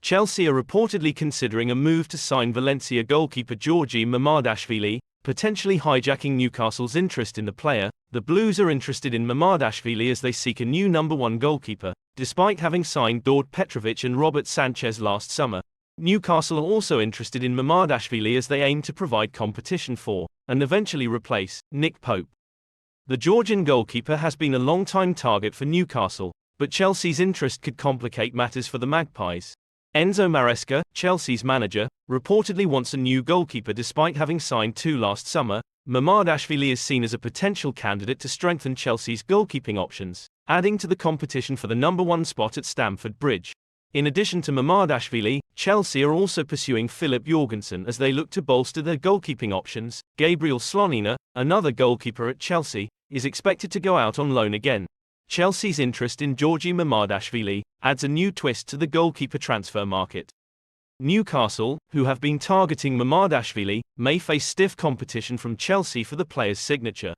Chelsea are reportedly considering a move to sign Valencia goalkeeper Georgi Mamardashvili, potentially hijacking Newcastle's interest in the player. The Blues are interested in Mamardashvili as they seek a new number one goalkeeper, despite having signed Dord Petrovic and Robert Sanchez last summer. Newcastle are also interested in Mamardashvili as they aim to provide competition for, and eventually replace, Nick Pope. The Georgian goalkeeper has been a long-time target for Newcastle, but Chelsea's interest could complicate matters for the Magpies. Enzo Maresca, Chelsea's manager, reportedly wants a new goalkeeper despite having signed two last summer. Mamardashvili is seen as a potential candidate to strengthen Chelsea's goalkeeping options, adding to the competition for the number one spot at Stamford Bridge. In addition to Mamardashvili, Chelsea are also pursuing Philip Jorgensen as they look to bolster their goalkeeping options. Gabriel Slonina, another goalkeeper at Chelsea, is expected to go out on loan again. Chelsea's interest in Georgi Mamardashvili adds a new twist to the goalkeeper transfer market. Newcastle, who have been targeting Mamardashvili, may face stiff competition from Chelsea for the player's signature.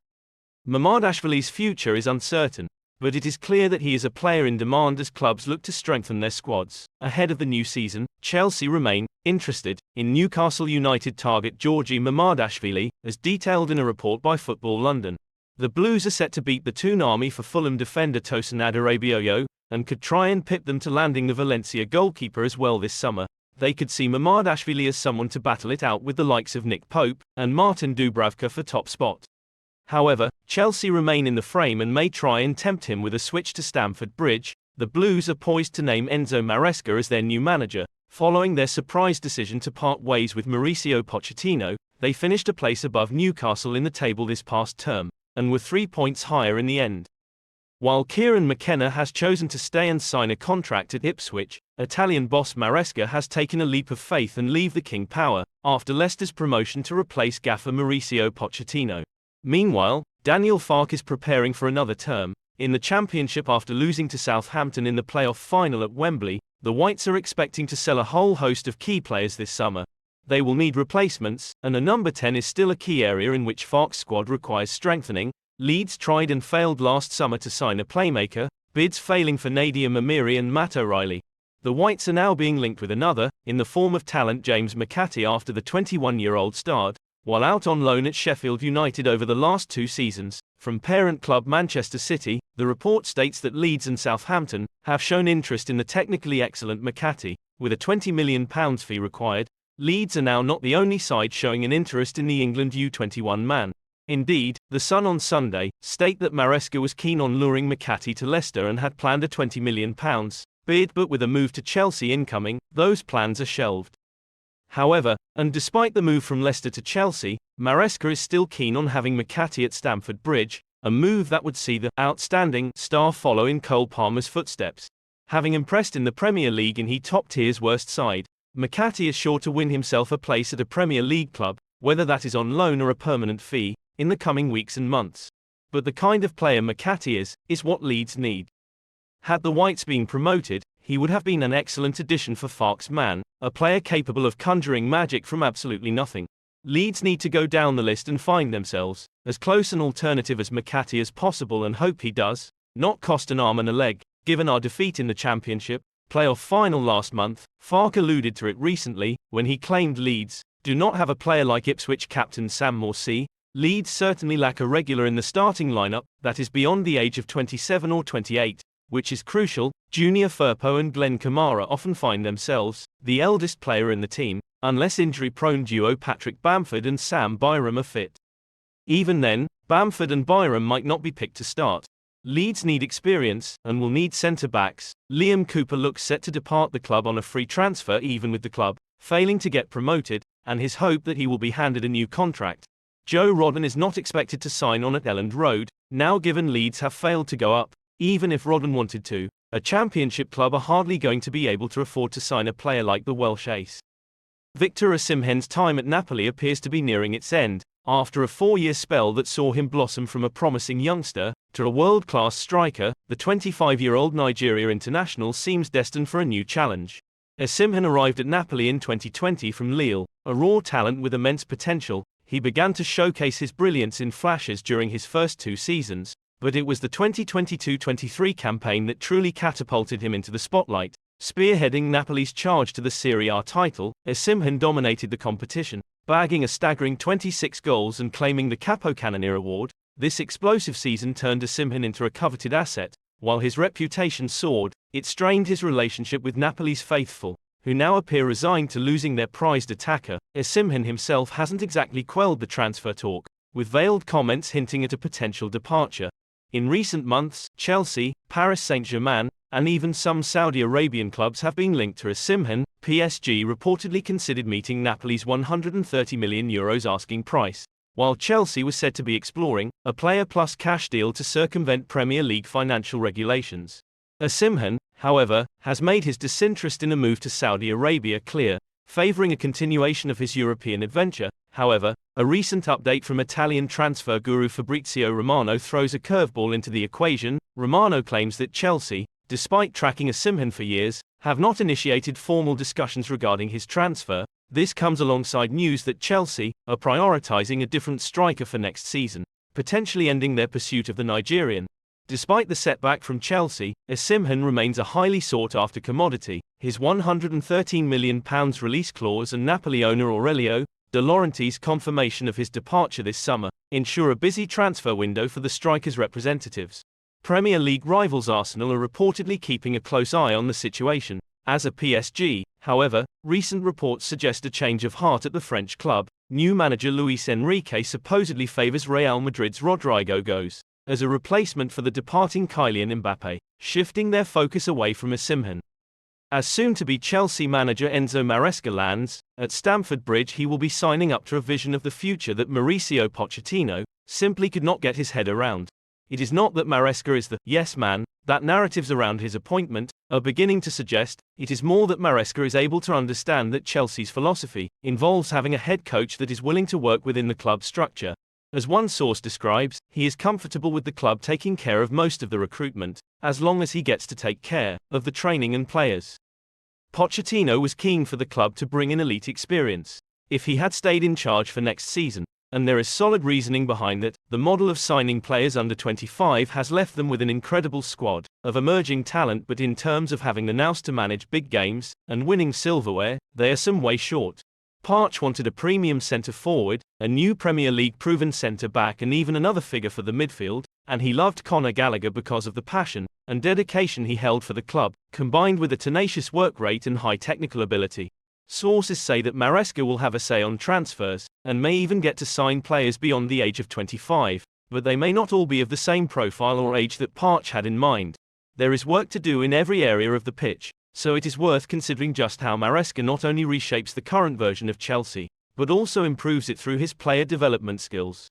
Mamardashvili's future is uncertain, but it is clear that he is a player in demand as clubs look to strengthen their squads. Ahead of the new season, Chelsea remain interested in Newcastle United target Georgi Mamardashvili, as detailed in a report by Football London. The Blues are set to beat the Toon Army for Fulham defender Tosin Adarabioyo, and could try and pip them to landing the Valencia goalkeeper as well this summer. They could see Mamardashvili as someone to battle it out with the likes of Nick Pope and Martin Dubravka for top spot. However, Chelsea remain in the frame and may try and tempt him with a switch to Stamford Bridge. The Blues are poised to name Enzo Maresca as their new manager. Following their surprise decision to part ways with Mauricio Pochettino, they finished a place above Newcastle in the table this past term, and were 3 points higher in the end. While Kieran McKenna has chosen to stay and sign a contract at Ipswich, Italian boss Maresca has taken a leap of faith and leave the King Power, after Leicester's promotion to replace gaffer Mauricio Pochettino. Meanwhile, Daniel Farke is preparing for another term. In the Championship after losing to Southampton in the playoff final at Wembley, the Whites are expecting to sell a whole host of key players this summer. They will need replacements, and a number 10 is still a key area in which Farke's squad requires strengthening. Leeds tried and failed last summer to sign a playmaker, bids failing for Nadia Mamiri and Matt O'Reilly. The Whites are now being linked with another, in the form of talent James McAtee after the 21-year-old starred, while out on loan at Sheffield United over the last 2 seasons. From parent club Manchester City, the report states that Leeds and Southampton have shown interest in the technically excellent McAtee, with a £20 million fee required. Leeds are now not the only side showing an interest in the England U21 man. Indeed, The Sun on Sunday state that Maresca was keen on luring McAtee to Leicester and had planned a £20 million bid, but with a move to Chelsea incoming, those plans are shelved. However, and despite the move from Leicester to Chelsea, Maresca is still keen on having McAtee at Stamford Bridge, a move that would see the outstanding star follow in Cole Palmer's footsteps. Having impressed in the Premier League and he top tier's worst side, McAtee is sure to win himself a place at a Premier League club, whether that is on loan or a permanent fee, in the coming weeks and months. But the kind of player McAtee is what Leeds need. Had the Whites been promoted, he would have been an excellent addition for Farke's man, a player capable of conjuring magic from absolutely nothing. Leeds need to go down the list and find themselves as close an alternative as McAtee as possible and hope he does not cost an arm and a leg. Given our defeat in the Championship playoff final last month, Farke alluded to it recently when he claimed Leeds do not have a player like Ipswich captain Sam Morsy. Leeds certainly lack a regular in the starting lineup that is beyond the age of 27 or 28, which is crucial. Junior Firpo and Glenn Kamara often find themselves the eldest player in the team, unless injury-prone duo Patrick Bamford and Sam Byram are fit. Even then, Bamford and Byram might not be picked to start. Leeds need experience, and will need centre-backs. Liam Cooper looks set to depart the club on a free transfer even with the club failing to get promoted, and his hope that he will be handed a new contract. Joe Rodden is not expected to sign on at Elland Road, now given Leeds have failed to go up. Even if Rodden wanted to, a Championship club are hardly going to be able to afford to sign a player like the Welsh ace. Victor Osimhen's time at Napoli appears to be nearing its end. After a 4-year spell that saw him blossom from a promising youngster to a world-class striker, the 25-year-old Nigeria international seems destined for a new challenge. Osimhen arrived at Napoli in 2020 from Lille, a raw talent with immense potential. He began to showcase his brilliance in flashes during his first 2 seasons, but it was the 2022-23 campaign that truly catapulted him into the spotlight. Spearheading Napoli's charge to the Serie A title, Osimhen dominated the competition, bagging a staggering 26 goals and claiming the Capocannoniere award. This explosive season turned Osimhen into a coveted asset. While his reputation soared, it strained his relationship with Napoli's faithful, who now appear resigned to losing their prized attacker. Osimhen himself hasn't exactly quelled the transfer talk, with veiled comments hinting at a potential departure. In recent months, Chelsea, Paris Saint-Germain, and even some Saudi Arabian clubs have been linked to Osimhen. PSG reportedly considered meeting Napoli's €130 million asking price, while Chelsea was said to be exploring a player plus cash deal to circumvent Premier League financial regulations. Osimhen, however, has made his disinterest in a move to Saudi Arabia clear, favouring a continuation of his European adventure. However, a recent update from Italian transfer guru Fabrizio Romano throws a curveball into the equation. Romano claims that Chelsea, despite tracking Osimhen for years, have not initiated formal discussions regarding his transfer. This comes alongside news that Chelsea are prioritising a different striker for next season, potentially ending their pursuit of the Nigerian. Despite the setback from Chelsea, Osimhen remains a highly sought-after commodity. His £113 million release clause and Napoli owner Aurelio De Laurentiis' confirmation of his departure this summer ensure a busy transfer window for the striker's representatives. Premier League rivals Arsenal are reportedly keeping a close eye on the situation. As a PSG, however, recent reports suggest a change of heart at the French club. New manager Luis Enrique supposedly favours Real Madrid's Rodrigo Goes as a replacement for the departing Kylian Mbappé, shifting their focus away from Osimhen. As soon-to-be Chelsea manager Enzo Maresca lands at Stamford Bridge, he will be signing up to a vision of the future that Mauricio Pochettino simply could not get his head around. It is not that Maresca is the yes man that narratives around his appointment are beginning to suggest. It is more that Maresca is able to understand that Chelsea's philosophy involves having a head coach that is willing to work within the club structure. As one source describes, he is comfortable with the club taking care of most of the recruitment, as long as he gets to take care of the training and players. Pochettino was keen for the club to bring in elite experience. If he had stayed in charge for next season, and there is solid reasoning behind that, the model of signing players under 25 has left them with an incredible squad of emerging talent, but in terms of having the nous to manage big games and winning silverware, they are some way short. Poch wanted a premium centre-forward, a new Premier League proven centre-back and even another figure for the midfield, and he loved Conor Gallagher because of the passion and dedication he held for the club, combined with a tenacious work rate and high technical ability. Sources say that Maresca will have a say on transfers, and may even get to sign players beyond the age of 25, but they may not all be of the same profile or age that Poch had in mind. There is work to do in every area of the pitch, so it is worth considering just how Maresca not only reshapes the current version of Chelsea, but also improves it through his player development skills.